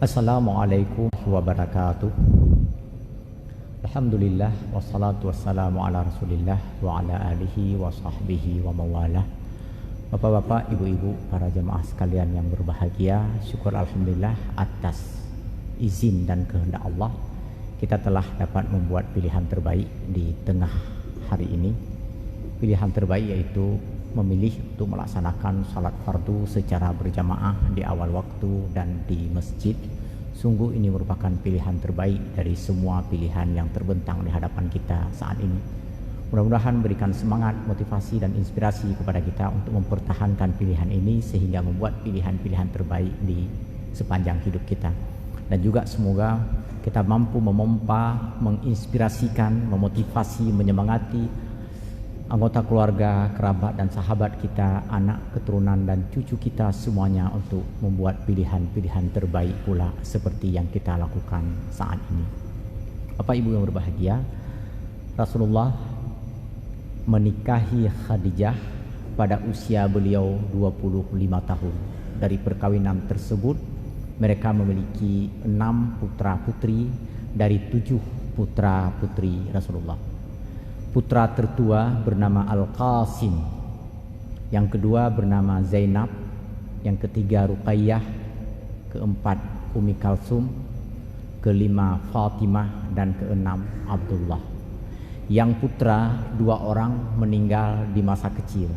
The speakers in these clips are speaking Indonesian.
Assalamualaikum wabarakatuh. Alhamdulillah wassalatu wassalamu ala Rasulillah wa ala alihi wa sahbihi wa mawalah. Bapak-bapak, ibu-ibu, para jemaah sekalian yang berbahagia, syukur alhamdulillah atas izin dan kehendak Allah kita telah dapat membuat pilihan terbaik di tengah hari ini. Pilihan terbaik yaitu memilih untuk melaksanakan salat fardu secara berjamaah di awal waktu dan di masjid. Sungguh ini merupakan pilihan terbaik dari semua pilihan yang terbentang di hadapan kita saat ini. Mudah-mudahan memberikan semangat, motivasi dan inspirasi kepada kita untuk mempertahankan pilihan ini sehingga membuat pilihan-pilihan terbaik di sepanjang hidup kita. Dan juga semoga kita mampu memompa, menginspirasikan, memotivasi, menyemangati anggota keluarga, kerabat dan sahabat kita, anak, keturunan dan cucu kita semuanya untuk membuat pilihan-pilihan terbaik pula seperti yang kita lakukan saat ini. Bapak Ibu yang berbahagia, Rasulullah menikahi Khadijah pada usia beliau 25 tahun. Dari perkawinan tersebut mereka memiliki 6 putra putri dari 7 putra putri Rasulullah. Putra tertua bernama Al-Qasim, yang kedua bernama Zainab, yang ketiga Ruqayyah, keempat Ummi Kalsum, kelima Fatimah dan keenam Abdullah. Yang putra 2 orang meninggal di masa kecil,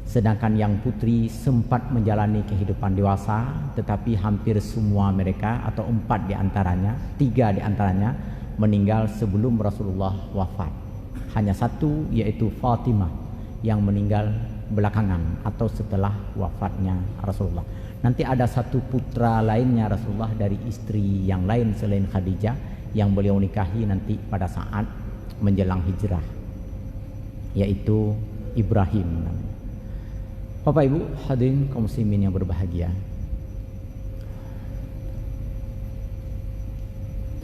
sedangkan yang putri sempat menjalani kehidupan dewasa, tetapi hampir semua mereka atau 4 diantaranya, 3 diantaranya meninggal sebelum Rasulullah wafat. Hanya 1 yaitu Fatimah yang meninggal belakangan atau setelah wafatnya Rasulullah. Nanti ada 1 putra lainnya Rasulullah dari istri yang lain selain Khadijah yang beliau nikahi nanti pada saat menjelang hijrah, yaitu Ibrahim. Bapak Ibu hadirin kaum muslimin yang berbahagia,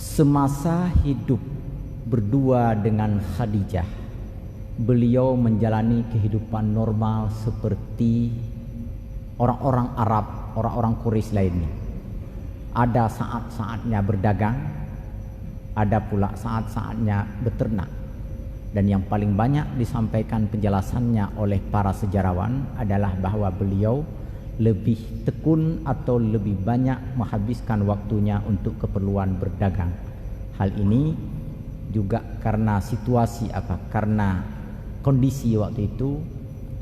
semasa hidup berdua dengan Khadijah, beliau menjalani kehidupan normal seperti orang-orang Arab, orang-orang Quraisy lainnya. Ada saat-saatnya berdagang, ada pula saat-saatnya beternak. Dan yang paling banyak disampaikan penjelasannya oleh para sejarawan adalah bahwa beliau lebih tekun atau lebih banyak menghabiskan waktunya untuk keperluan berdagang. Hal ini juga karena situasi karena kondisi waktu itu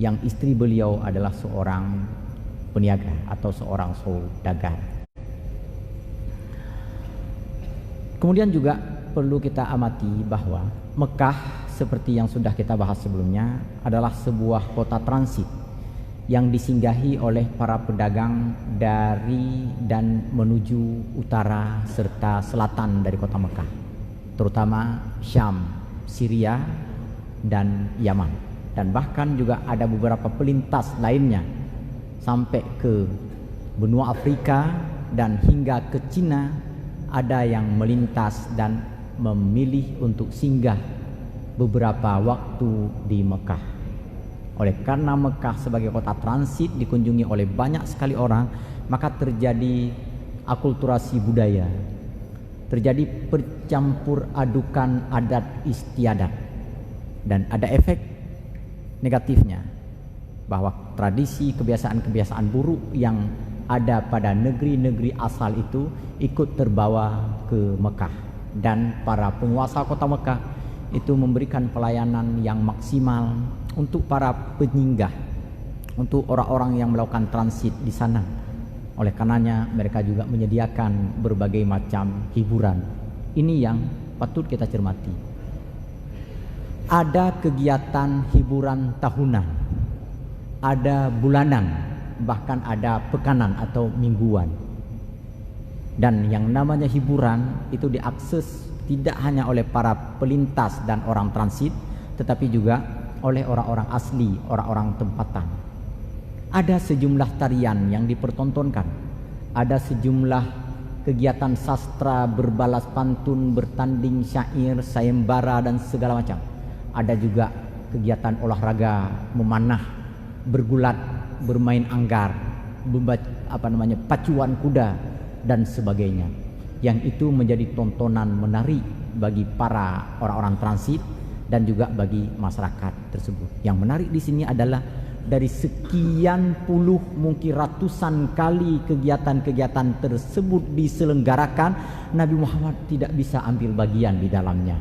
yang istri beliau adalah seorang peniaga atau seorang saudagar. Kemudian juga perlu kita amati bahwa Mekah seperti yang sudah kita bahas sebelumnya adalah sebuah kota transit yang disinggahi oleh para pedagang dari dan menuju utara serta selatan dari kota Mekah, terutama Syam, Syria dan Yaman, dan bahkan juga ada beberapa pelintas lainnya sampai ke benua Afrika dan hingga ke Cina. Ada yang melintas dan memilih untuk singgah beberapa waktu di Mekah. Oleh karena Mekah sebagai kota transit dikunjungi oleh banyak sekali orang, maka terjadi akulturasi budaya, terjadi percampur adukan adat istiadat, dan ada efek negatifnya bahwa tradisi kebiasaan-kebiasaan buruk yang ada pada negeri-negeri asal itu ikut terbawa ke Mekah, dan para penguasa kota Mekah itu memberikan pelayanan yang maksimal untuk para penyinggah, untuk orang-orang yang melakukan transit di sana. Oleh karenanya mereka juga menyediakan berbagai macam hiburan. Ini yang patut kita cermati. Ada kegiatan hiburan tahunan, ada bulanan, bahkan ada pekanan atau mingguan. Dan yang namanya hiburan itu diakses tidak hanya oleh para pelintas dan orang transit, tetapi juga oleh orang-orang asli, orang-orang tempatan. Ada sejumlah tarian yang dipertontonkan, ada sejumlah kegiatan sastra berbalas pantun, bertanding syair, sayembara dan segala macam. Ada juga kegiatan olahraga, memanah, bergulat, bermain anggar, pacuan kuda, dan sebagainya, yang itu menjadi tontonan menarik bagi para orang-orang transit dan juga bagi masyarakat tersebut. Yang menarik di sini adalah dari sekian puluh, mungkin ratusan kali kegiatan-kegiatan tersebut diselenggarakan, Nabi Muhammad tidak bisa ambil bagian di dalamnya.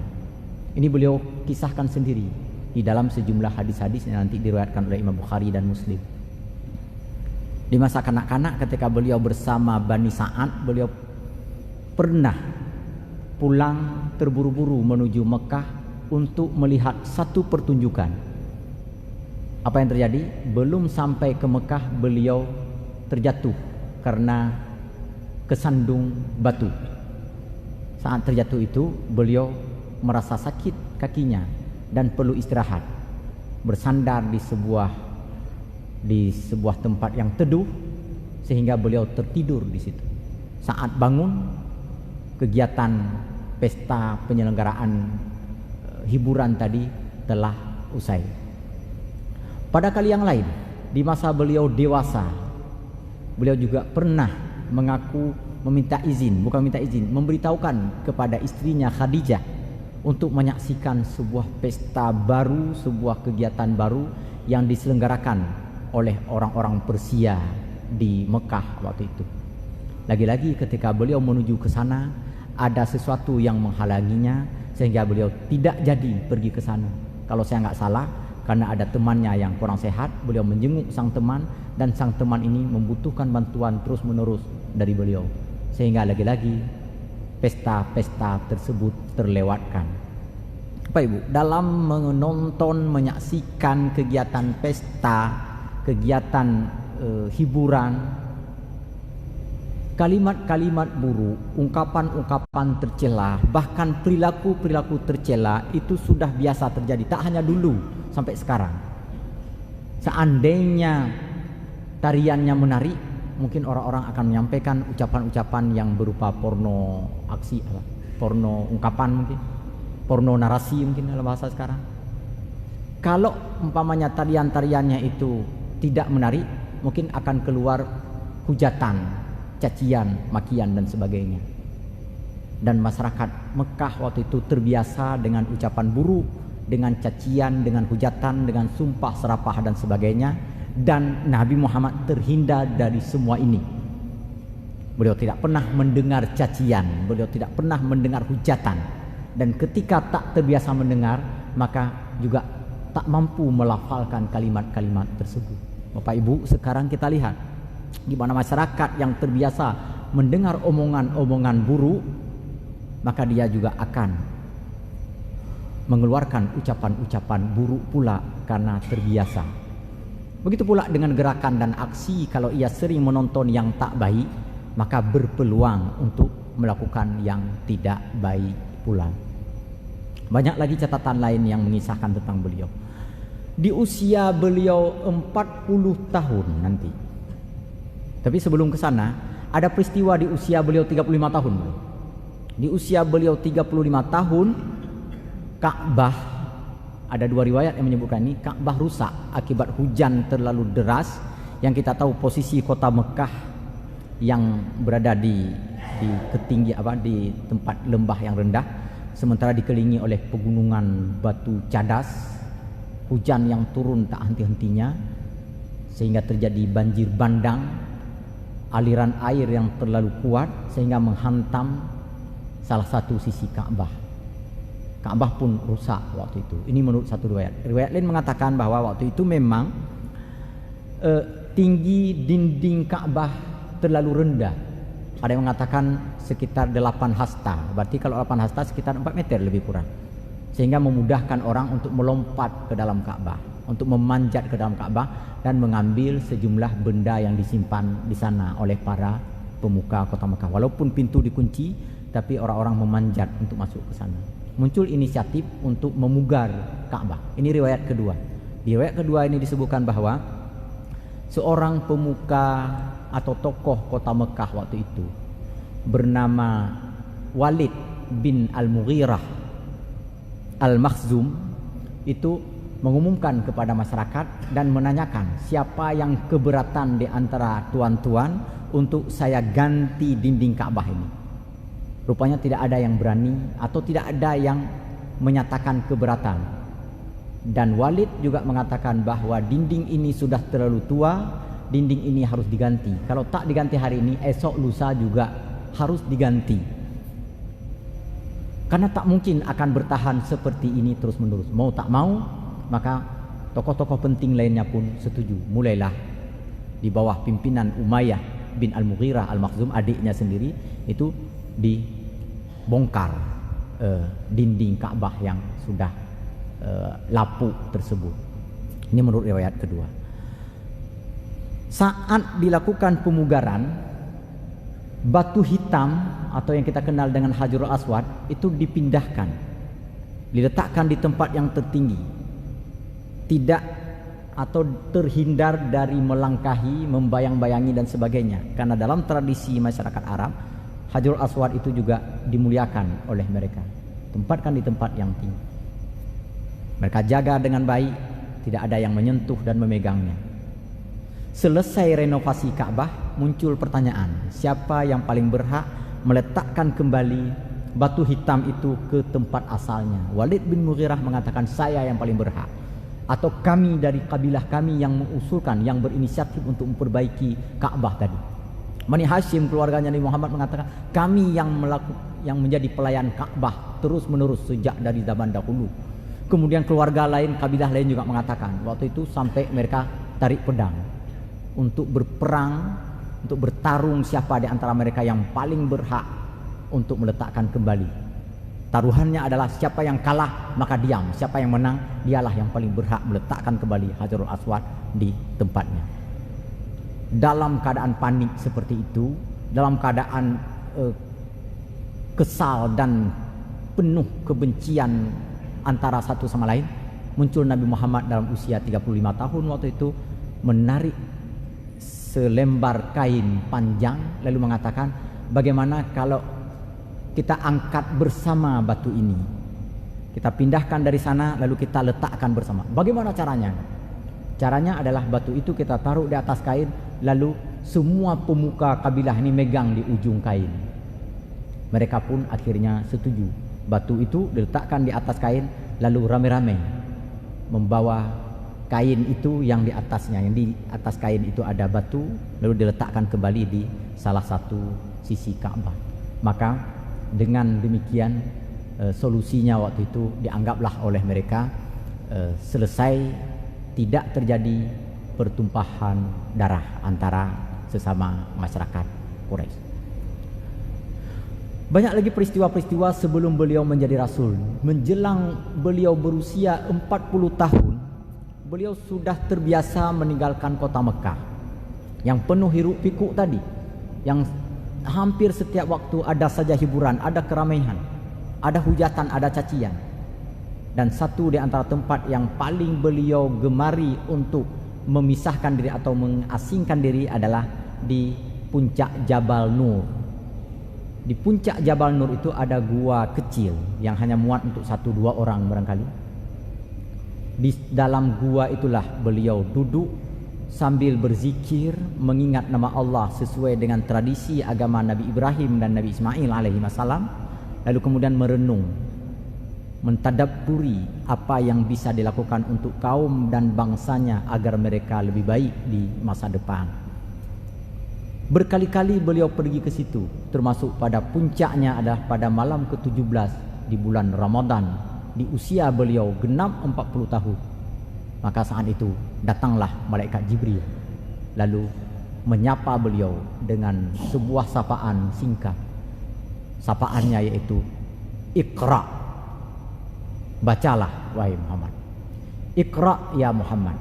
Ini beliau kisahkan sendiri di dalam sejumlah hadis-hadis yang nanti diriwayatkan oleh Imam Bukhari dan Muslim. Di masa kanak-kanak ketika beliau bersama Bani Sa'ad, beliau pernah pulang terburu-buru menuju Mekah untuk melihat satu pertunjukan. Apa yang terjadi? Belum sampai ke Mekah beliau terjatuh karena kesandung batu. Saat terjatuh itu beliau merasa sakit kakinya dan perlu istirahat. Bersandar di sebuah tempat yang teduh sehingga beliau tertidur di situ. Saat bangun, kegiatan pesta penyelenggaraan hiburan tadi telah usai. Pada kali yang lain, di masa beliau dewasa, beliau juga pernah memberitahukan kepada istrinya Khadijah untuk menyaksikan sebuah pesta baru, sebuah kegiatan baru yang diselenggarakan oleh orang-orang Persia di Mekah waktu itu. Lagi-lagi ketika beliau menuju ke sana, ada sesuatu yang menghalanginya sehingga beliau tidak jadi pergi ke sana. Kalau saya nggak salah, karena ada temannya yang kurang sehat, beliau menjenguk sang teman, dan sang teman ini membutuhkan bantuan terus-menerus dari beliau, sehingga lagi-lagi pesta-pesta tersebut terlewatkan. Bapak Ibu, dalam menonton, menyaksikan kegiatan pesta, kegiatan hiburan, kalimat-kalimat buruk, ungkapan-ungkapan tercela, bahkan perilaku-perilaku tercela itu sudah biasa terjadi, tak hanya dulu sampai sekarang. Seandainya tariannya menarik, mungkin orang-orang akan menyampaikan ucapan-ucapan yang berupa porno aksi, porno ungkapan, mungkin porno narasi, mungkin dalam bahasa sekarang. Kalau umpamanya tarian-tariannya itu tidak menarik, mungkin akan keluar hujatan, cacian, makian dan sebagainya. Dan masyarakat Mekah waktu itu terbiasa dengan ucapan buruk, dengan cacian, dengan hujatan, dengan sumpah serapah dan sebagainya. Dan Nabi Muhammad terhindar dari semua ini. Beliau tidak pernah mendengar cacian, beliau tidak pernah mendengar hujatan. Dan ketika tak terbiasa mendengar, maka juga tak mampu melafalkan kalimat-kalimat tersebut. Bapak Ibu, sekarang kita lihat di mana masyarakat yang terbiasa mendengar omongan-omongan buruk, maka dia juga akan mengeluarkan ucapan-ucapan buruk pula karena terbiasa. Begitu pula dengan gerakan dan aksi, kalau ia sering menonton yang tak baik, maka berpeluang untuk melakukan yang tidak baik pula. Banyak lagi catatan lain yang mengisahkan tentang beliau. Di usia beliau 40 tahun nanti. Tapi sebelum ke sana, ada peristiwa di usia beliau 35 tahun. Di usia beliau 35 tahun, Ka'bah, ada dua riwayat yang menyebutkan ini, Ka'bah rusak akibat hujan terlalu deras. Yang kita tahu posisi kota Mekah yang berada di ketinggian di tempat lembah yang rendah, sementara dikelilingi oleh pegunungan batu cadas, hujan yang turun tak henti-hentinya sehingga terjadi banjir bandang, aliran air yang terlalu kuat sehingga menghantam salah satu sisi Ka'bah. Ka'bah pun rusak waktu itu. Ini menurut satu riwayat. Riwayat lain mengatakan bahwa waktu itu memang tinggi dinding Ka'bah terlalu rendah. Ada yang mengatakan sekitar 8 hasta. Berarti kalau 8 hasta sekitar 4 meter lebih kurang. Sehingga memudahkan orang untuk melompat ke dalam Ka'bah, untuk memanjat ke dalam Ka'bah dan mengambil sejumlah benda yang disimpan di sana oleh para pemuka kota Mekah. Walaupun pintu dikunci, tapi orang-orang memanjat untuk masuk ke sana. Muncul inisiatif untuk memugar Ka'bah. Ini riwayat kedua. Di riwayat kedua ini disebutkan bahwa seorang pemuka atau tokoh kota Mekah waktu itu bernama Walid bin Al-Mughirah Al-Makhzum itu mengumumkan kepada masyarakat dan menanyakan siapa yang keberatan di antara tuan-tuan untuk saya ganti dinding Ka'bah ini. Rupanya tidak ada yang berani atau tidak ada yang menyatakan keberatan. Dan Walid juga mengatakan bahwa dinding ini sudah terlalu tua, dinding ini harus diganti. Kalau tak diganti hari ini, esok lusa juga harus diganti. Karena tak mungkin akan bertahan seperti ini terus menerus. Mau tak mau, maka tokoh-tokoh penting lainnya pun setuju. Mulailah di bawah pimpinan Umayyah bin Al-Mughirah Al-Makhzum, adiknya sendiri, itu dibongkar dinding Ka'bah yang sudah lapuk tersebut. Ini menurut riwayat kedua. Saat dilakukan pemugaran, batu hitam atau yang kita kenal dengan Hajarul Aswad itu dipindahkan, diletakkan di tempat yang tertinggi, tidak atau terhindar dari melangkahi, membayang-bayangi dan sebagainya. Karena dalam tradisi masyarakat Arab, Hajarul Aswad itu juga dimuliakan oleh mereka, tempatkan di tempat yang tinggi. Mereka jaga dengan baik, tidak ada yang menyentuh dan memegangnya. Selesai renovasi Ka'bah, muncul pertanyaan, siapa yang paling berhak meletakkan kembali batu hitam itu ke tempat asalnya? Walid bin Mughirah mengatakan, saya yang paling berhak, atau kami dari kabilah kami yang mengusulkan, yang berinisiatif untuk memperbaiki Ka'bah tadi. Bani Hashim, keluarganya Nabi Muhammad, mengatakan, kami yang menjadi pelayan Ka'bah terus menerus sejak dari zaman dahulu. Kemudian keluarga lain, kabilah lain juga mengatakan. Waktu itu sampai mereka tarik pedang untuk berperang, untuk bertarung siapa di antara mereka yang paling berhak untuk meletakkan kembali. Taruhannya adalah siapa yang kalah maka diam, siapa yang menang dialah yang paling berhak meletakkan kembali Hajarul Aswad di tempatnya. Dalam keadaan panik seperti itu, dalam keadaan kesal dan penuh kebencian antara satu sama lain, muncul Nabi Muhammad dalam usia 35 tahun waktu itu, menarik selembar kain panjang lalu mengatakan, bagaimana kalau kita angkat bersama batu ini, kita pindahkan dari sana lalu kita letakkan bersama. Bagaimana caranya? Caranya adalah batu itu kita taruh di atas kain, lalu semua pemuka kabilah ini megang di ujung kain. Mereka pun akhirnya setuju. Batu itu diletakkan di atas kain, lalu rame-rame membawa kain itu yang di atasnya, yang di atas kain itu ada batu, lalu diletakkan kembali di salah satu sisi Ka'bah. Maka dengan demikian solusinya waktu itu dianggaplah oleh mereka selesai, tidak terjadi pertumpahan darah antara sesama masyarakat Quraisy. Banyak lagi peristiwa-peristiwa sebelum beliau menjadi rasul. Menjelang beliau berusia 40 tahun, beliau sudah terbiasa meninggalkan kota Mekah yang penuh hiruk pikuk tadi, yang hampir setiap waktu ada saja hiburan, ada keramaian, ada hujatan, ada cacian. Dan satu di antara tempat yang paling beliau gemari untuk memisahkan diri atau mengasingkan diri adalah di puncak Jabal Nur. Di puncak Jabal Nur itu ada gua kecil yang hanya muat untuk 1-2 orang barangkali. Di dalam gua itulah beliau duduk sambil berzikir, mengingat nama Allah sesuai dengan tradisi agama Nabi Ibrahim dan Nabi Ismail alaihi wasallam. Lalu kemudian merenung, mentadabburi apa yang bisa dilakukan untuk kaum dan bangsanya agar mereka lebih baik di masa depan. Berkali-kali beliau pergi ke situ, termasuk pada puncaknya adalah pada malam ke-17 di bulan Ramadan, di usia beliau genap 40 tahun. Maka saat itu datanglah malaikat Jibril, lalu menyapa beliau dengan sebuah sapaan singkat. Sapaannya yaitu, Iqra, bacalah wahai Muhammad. Iqra ya Muhammad.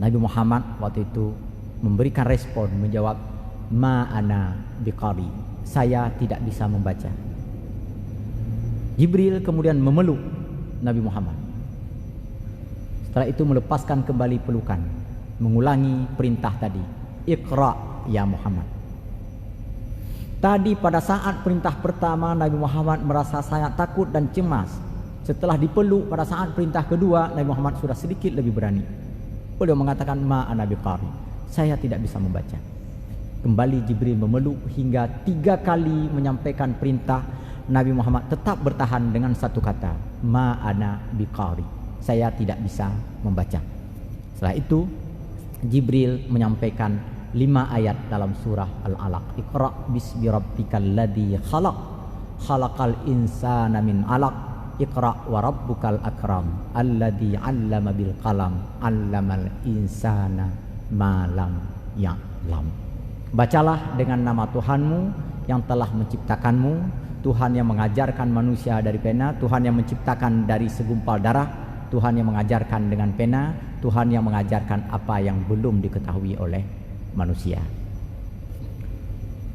Nabi Muhammad waktu itu memberikan respon, menjawab, ma ana biqari, saya tidak bisa membaca. Jibril kemudian memeluk Nabi Muhammad. Setelah itu melepaskan kembali pelukan, mengulangi perintah tadi, Iqra ya Muhammad. Tadi pada saat perintah pertama Nabi Muhammad merasa sangat takut dan cemas. Setelah dipeluk pada saat perintah kedua, Nabi Muhammad sudah sedikit lebih berani. Beliau mengatakan, ma ana biqari, saya tidak bisa membaca. Kembali Jibril memeluk hingga 3 kali menyampaikan perintah. Nabi Muhammad tetap bertahan dengan satu kata, ma ana biqari, saya tidak bisa membaca. Setelah itu Jibril menyampaikan 5 ayat dalam surah Al-Alaq. Iqra bismi rabbikal ladzi khalaq, khalaqal insana min 'alaq, iqra wa rabbukal akram, alladzi 'allama bil qalam, 'allamal insana ma lam ya'lam. Bacalah dengan nama Tuhanmu yang telah menciptakanmu, Tuhan yang mengajarkan manusia dari pena, Tuhan yang menciptakan dari segumpal darah, Tuhan yang mengajarkan dengan pena, Tuhan yang mengajarkan apa yang belum diketahui oleh manusia.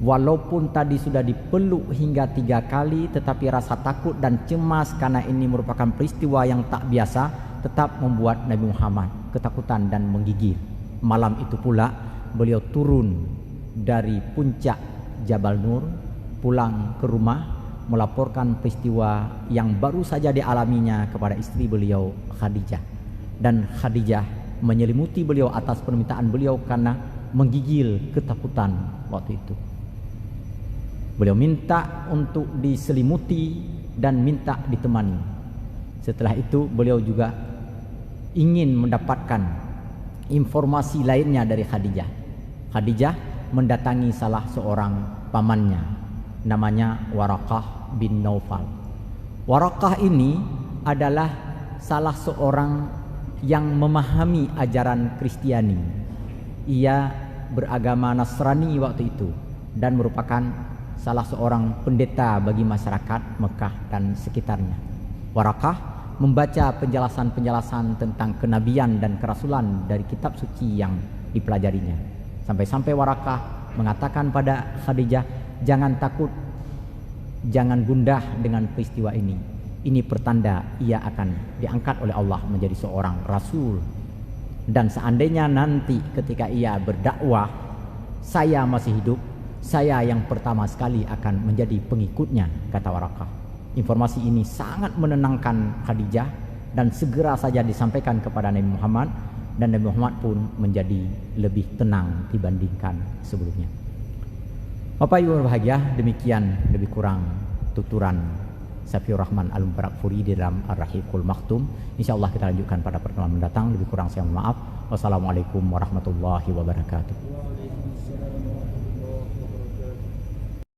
Walaupun tadi sudah dipeluk hingga 3 kali, tetapi rasa takut dan cemas karena ini merupakan peristiwa yang tak biasa tetap membuat Nabi Muhammad ketakutan dan menggigil. Malam itu pula beliau turun dari puncak Jabal Nur, pulang ke rumah, melaporkan peristiwa yang baru saja dialaminya kepada istri beliau Khadijah. Dan Khadijah menyelimuti beliau atas permintaan beliau karena menggigil ketakutan waktu itu. Beliau minta untuk diselimuti dan minta ditemani. Setelah itu beliau juga ingin mendapatkan informasi lainnya dari Khadijah. Khadijah mendatangi salah seorang pamannya, namanya Waraqah bin Naufal. Waraqah ini adalah salah seorang yang memahami ajaran Kristiani. Ia beragama Nasrani waktu itu dan merupakan salah seorang pendeta bagi masyarakat Mekah dan sekitarnya. Waraqah membaca penjelasan-penjelasan tentang kenabian dan kerasulan dari kitab suci yang dipelajarinya. Sampai-sampai Waraqah mengatakan pada Khadijah, jangan takut, jangan gundah dengan peristiwa ini. Ini pertanda ia akan diangkat oleh Allah menjadi seorang rasul. Dan seandainya nanti ketika ia berdakwah, saya masih hidup, saya yang pertama sekali akan menjadi pengikutnya, kata Waraqah. Informasi ini sangat menenangkan Khadijah dan segera saja disampaikan kepada Nabi Muhammad, dan Nabi Muhammad pun menjadi lebih tenang dibandingkan sebelumnya. Bapak Ibu berbahagia, demikian lebih kurang tuturan Safiur Rahman Al-Mubarakfuri di dalam Ar-Rahiqul Maktum. InsyaAllah kita lanjutkan pada pertemuan mendatang. Lebih kurang saya mohon maaf. Wassalamualaikum warahmatullahi wabarakatuh.